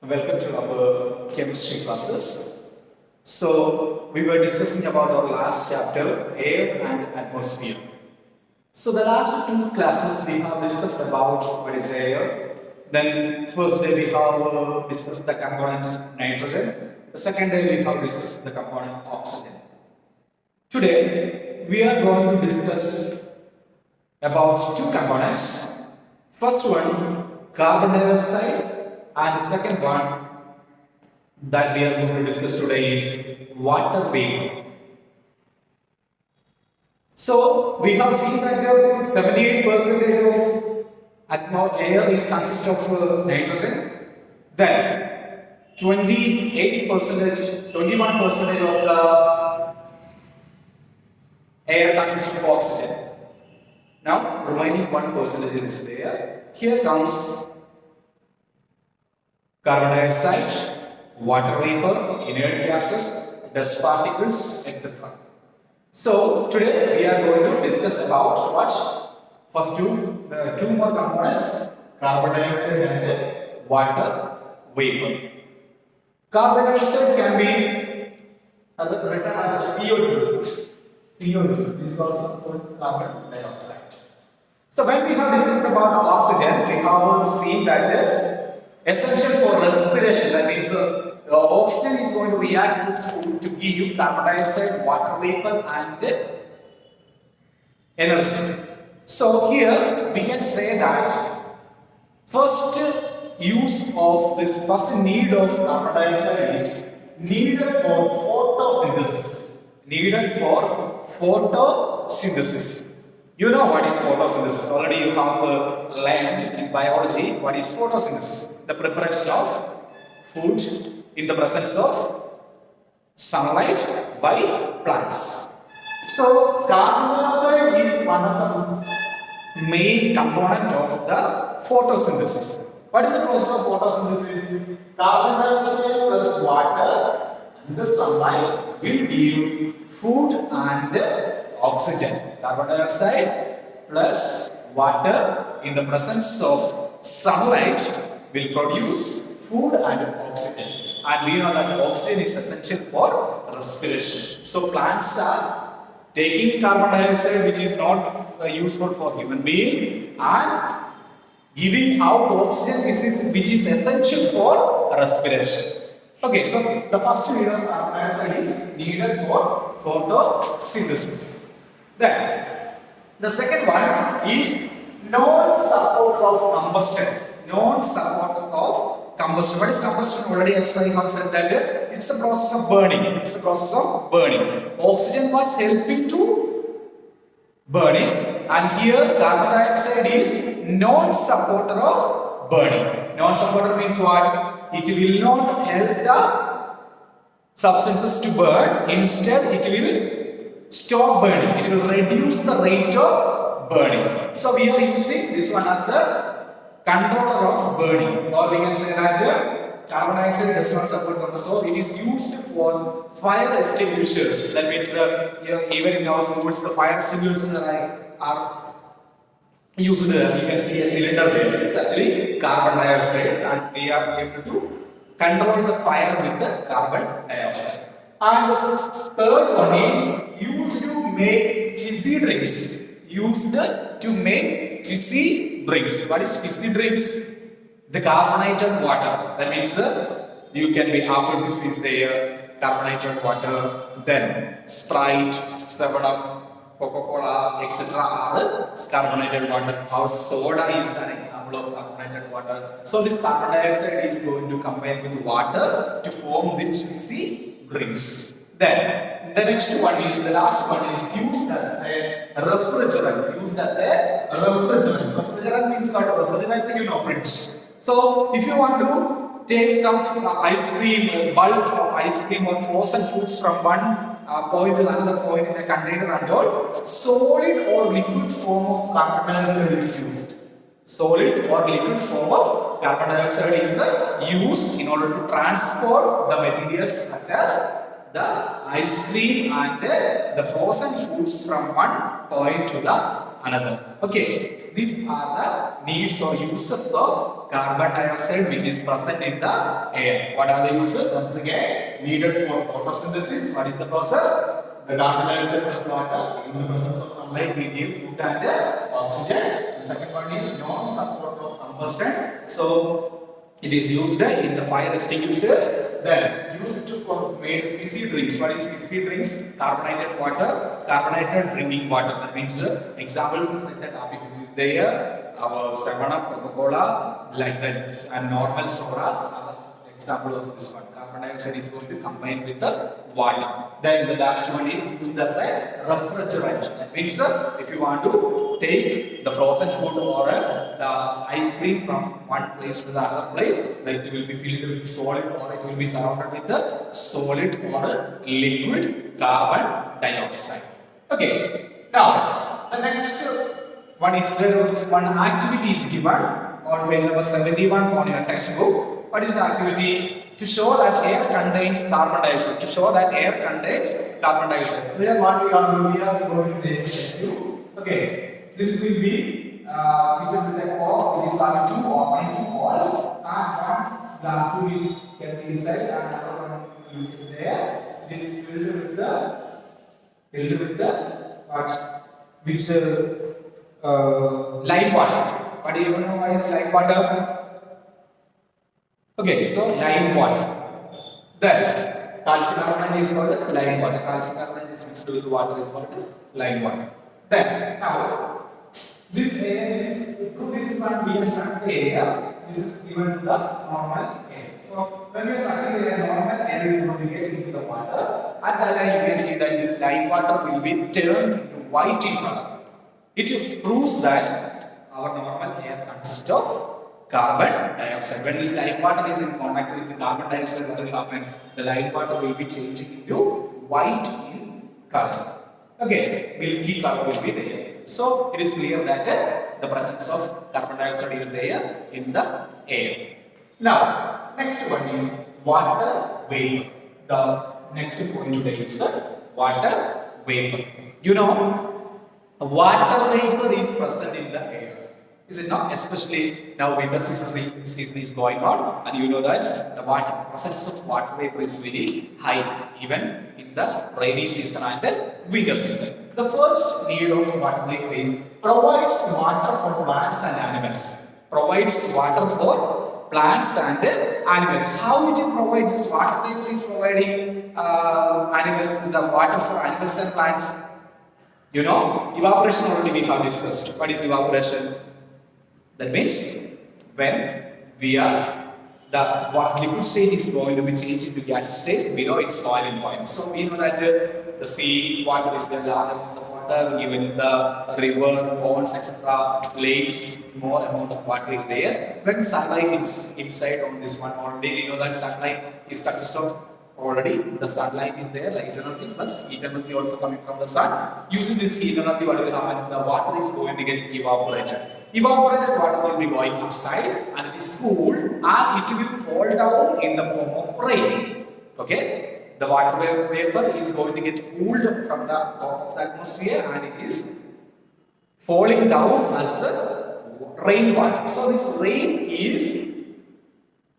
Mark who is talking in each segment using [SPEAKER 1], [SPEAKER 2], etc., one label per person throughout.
[SPEAKER 1] Welcome to our chemistry classes. So, we were discussing about our last chapter, air and atmosphere. So, the last two classes we have discussed about what is air. Then, first day we have discussed the component nitrogen. The second day we have discussed the component oxygen. Today, we are going to discuss about two components. First one, carbon dioxide, and the second one that we are going to discuss today is water vapor. So we have seen that 78% of air is consist of nitrogen. Then 21% of the air consists of oxygen. Now remaining 1% is there. Here comes carbon dioxide, water vapor, inert gases, dust particles, etc. So today we are going to discuss about what? First two more components, carbon dioxide and water vapor. Carbon dioxide can be written as CO2. CO2 is also called carbon dioxide. So when we have discussed about oxygen, we have seen that essential for respiration, that means oxygen is going to react with food to give carbon dioxide, water vapor and energy. So here we can say that first use of this first need of carbon dioxide is needed for photosynthesis. Needed for photosynthesis. You know what is photosynthesis. Already you have learned in biology what is photosynthesis. The preparation of food in the presence of sunlight by plants. So carbon dioxide is one of the main component of the photosynthesis. What is the process of photosynthesis? Carbon dioxide plus water and the sunlight will give food and oxygen. Carbon dioxide plus water in the presence of sunlight will produce food and oxygen. And we know that oxygen is essential for respiration. So plants are taking carbon dioxide which is not useful for human being and giving out oxygen which is essential for respiration. Okay, so the first need of carbon dioxide is needed for photosynthesis. Then the second one is non-support of combustion. Non-support of combustion. What is combustion? Already as I have said that it's the process of burning. It's the process of burning. Oxygen was helping to burning, and here carbon dioxide is non-supporter of burning. Non-supporter means what? It will not help the substances to burn. Instead, it will stop burning. It will reduce the rate of burning. So we are using this one as a controller of burning, or we can say that carbon dioxide does not support combustion. So it is used for fire extinguishers. That means even in our schools the fire extinguishers are used. You can see a cylinder there. It's actually carbon dioxide, and we are able to control the fire with the carbon dioxide. And the third one is used to make fizzy drinks. Used to make fizzy drinks. What is fizzy drinks? The carbonated water. That means you can be apple fizz is there, carbonated water, then Sprite, 7-Up, Coca-Cola, etc. are carbonated water. Our soda is an example of carbonated water. So this carbon dioxide is going to combine with water to form this fizzy drinks. Then the next one is the last one is used as a refrigerant. Used as a refrigerant. Refrigerant means what? Refrigerant, you know, fridge. So if you want to take some ice cream, bulk of ice cream or frozen foods from one point to another point in a container and all, solid or liquid form of carbon dioxide is used. Solid or liquid form of carbon dioxide is used in order to transport the materials such as the ice cream and the frozen foods from one point to the another. Okay, these are the needs or uses of carbon dioxide which is present in the air. What are the uses? Once again, needed for photosynthesis. What is the process? The carbon dioxide plus water in the presence of sunlight will give food and oxygen. The second one is non-support of combustion. So it is used in the fire extinguishers. Then used for made fizzy drinks. What is fizzy drinks? Carbonated water, carbonated drinking water. That means examples as I said, RP fizz is there, our 7-Up, Coca-Cola, like that, and normal sodas are example of this one. Carbon dioxide is going to combine with the water. Then the last one is used as a refrigerant. That means if you want to take the frozen food or the ice cream from one place to the other place, like it will be filled with solid or it will be surrounded with the solid or liquid carbon dioxide. Okay. Now the next one is there is one activity is given on page number 71 on your textbook. What is the activity? To show that air contains carbon dioxide. To show that air contains carbon dioxide. So here what we are doing, we are going to take you. Okay, this will be fitted with a cork which is having two walls, and one glass tube is kept inside and another one will be there. It is filled with the what? Which lime water. But do you know what is lime water? Okay, so lime water. Then calcium carbonate is called lime water. Calcium carbonate is mixed with water is called lime water. Then now this air is through this one we are sucked the air. This is given to the normal air. So when we are sucking the air, normal air is going to get into the water. At that time you can see that this lime water will be turned into white in color. It proves that our normal air consists of carbon dioxide. When this lime water is in contact with the carbon dioxide, what will happen? The lime water will be changing into white in color. Okay, milky color will be there. So it is clear that the presence of carbon dioxide is there in the air. Now, next one is water vapor. The next point today is water vapor. You know, water vapor is present in the air. Is it not? Especially now winter season is going on, and you know that the presence of water vapor is very high even in the rainy season and the winter season. The first need of water vapor is provides water for plants and animals. Provides water for plants and animals. How it provides this water vapor is providing animals the water for animals and plants. You know, evaporation already we have discussed. What is evaporation? That means when the liquid state is going to be changed into gas state, we know it's boiling point. So we know that the sea water is there, large amount of water, even the river, ponds, etc., lakes, more amount of water is there. When sunlight is inside on this one, already we know that sunlight is consist of already the sunlight is there, like energy plus heat energy also coming from the sun. Using this heat energy, what will happen? The water is going to get evaporated. Evaporated water will be going upside and it is cooled and it will fall down in the form of rain. Okay? The water vapor is going to get cooled from the top of the atmosphere and it is falling down as rainwater. So this rain is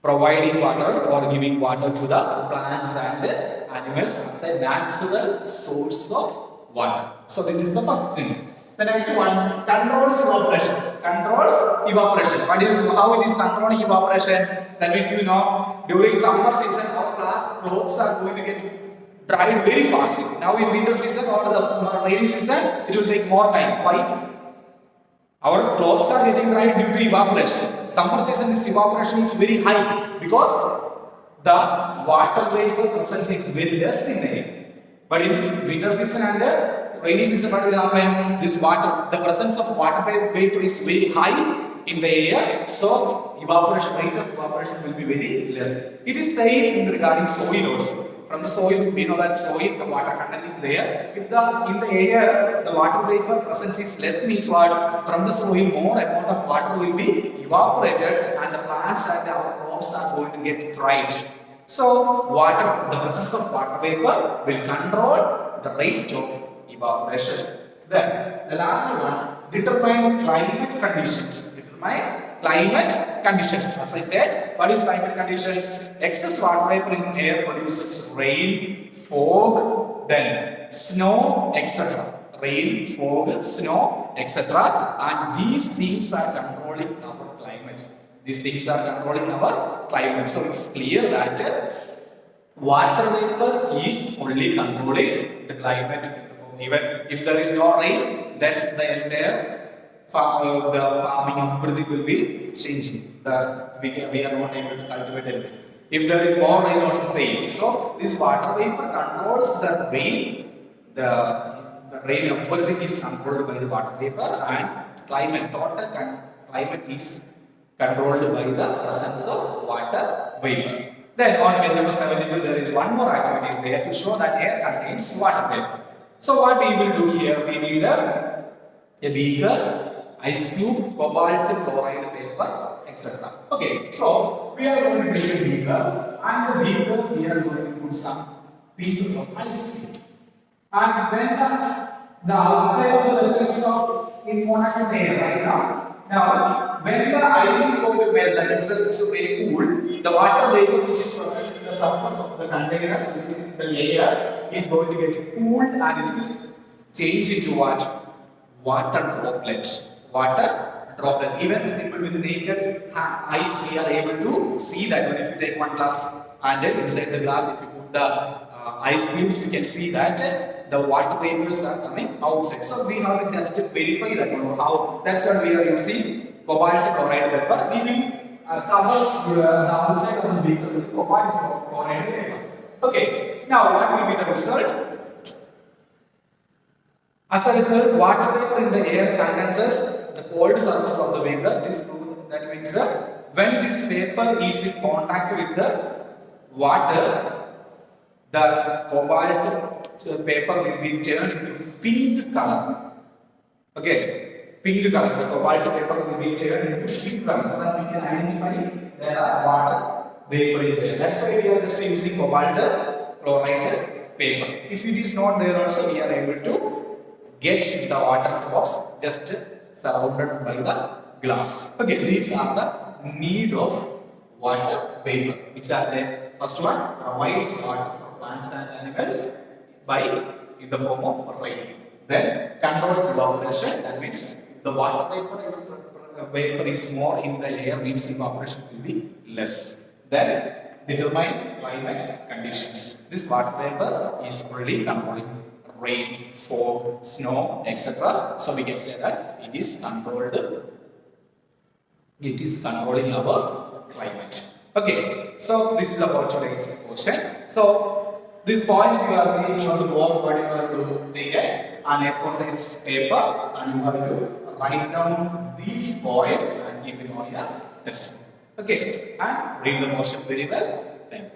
[SPEAKER 1] providing water or giving water to the plants and animals as a natural source of water. So this is the first thing. The next one, controls evaporation. Controls evaporation. What is how it is controlling evaporation? That means you know during summer season our clothes are going to get dried very fast. Now in winter season or the rainy season it will take more time. Why? Our clothes are getting dried due to evaporation. Summer season this evaporation is very high because the water vapor presence is very less in the air. But in winter season and rainy season, what will happen? This water, the presence of water vapor is very high in the air, so evaporation rate of evaporation will be very less. It is same in regarding soil also. From the soil, we know that soil, the water content is there. If in the air, the water vapor presence is less, means what? From the soil, more amount of water will be evaporated, and the plants and our crops are going to get dried. So, the presence of water vapor will control the rate of evaporation. Then, the last one, determine climate conditions. Determine climate conditions. As I said, what is climate conditions? Excess water vapor in air produces rain, fog, then snow, etc. Rain, fog, snow, etc. And these things are controlling our climate. These things are controlling our climate. So it's clear that water vapor is only controlling the climate. Even if there is no rain, then the entire the farming everything will be changing. We are not able to cultivate anything. If there is more rain, also same. So this water vapor controls the rain. The rain, everything is controlled by the water vapor, and climate, climate is controlled by the presence of water vapor. Then on page number 72, there is one more activity there to show that air contains water vapor. So what we will do here, we need a beaker, ice cube, cobalt, chloride paper, etc. Okay, so we are going to take a beaker, and the beaker we are going to put some pieces of ice cube. And when the outside of the vessel is not in contact with the air right now. Now, when the ice is going to melt, that is so very cool, the water vapor which is present in the surface of the container, which is in the layer, is going to get cooled and it will change into what? Water droplet. Water droplet. Even simple with the naked eyes, we are able to see that. When if you take one glass and inside the glass, if you put the ice cubes, you can see that the water vapors are coming outside. So we have to just verify that how. That's what we are using cobalt chloride paper. We will cover the outside of the beaker with cobalt chloride paper. Okay. Now what will be the result? As a result, water vapor in the air condenses the cold surface of the beaker. This proves that means when this vapor is in contact with the water, the cobalt paper will be turned into pink color. Okay, pink color. The cobalt paper will be turned into pink color so that we can identify there are water vapor is there. That's why we are just using cobalt chloride paper. If it is not there also, we are able to get the water drops just surrounded by the glass. Okay, these are the need of water vapor, which are the first one provides water for plants and animals by in the form of rain. Then controls evaporation. That means the water vapor is more in the air, means evaporation will be less. Then determine climate conditions. This water vapor is only controlling rain, fog, snow, etc. So we can say that it is controlled. It is controlling our climate. Okay, so this is about today's question. So these points you are seeing on the board, what you have to take an A4 size paper and you have to write down these points and keep it on your test. Okay, and read the question very well. Thank you.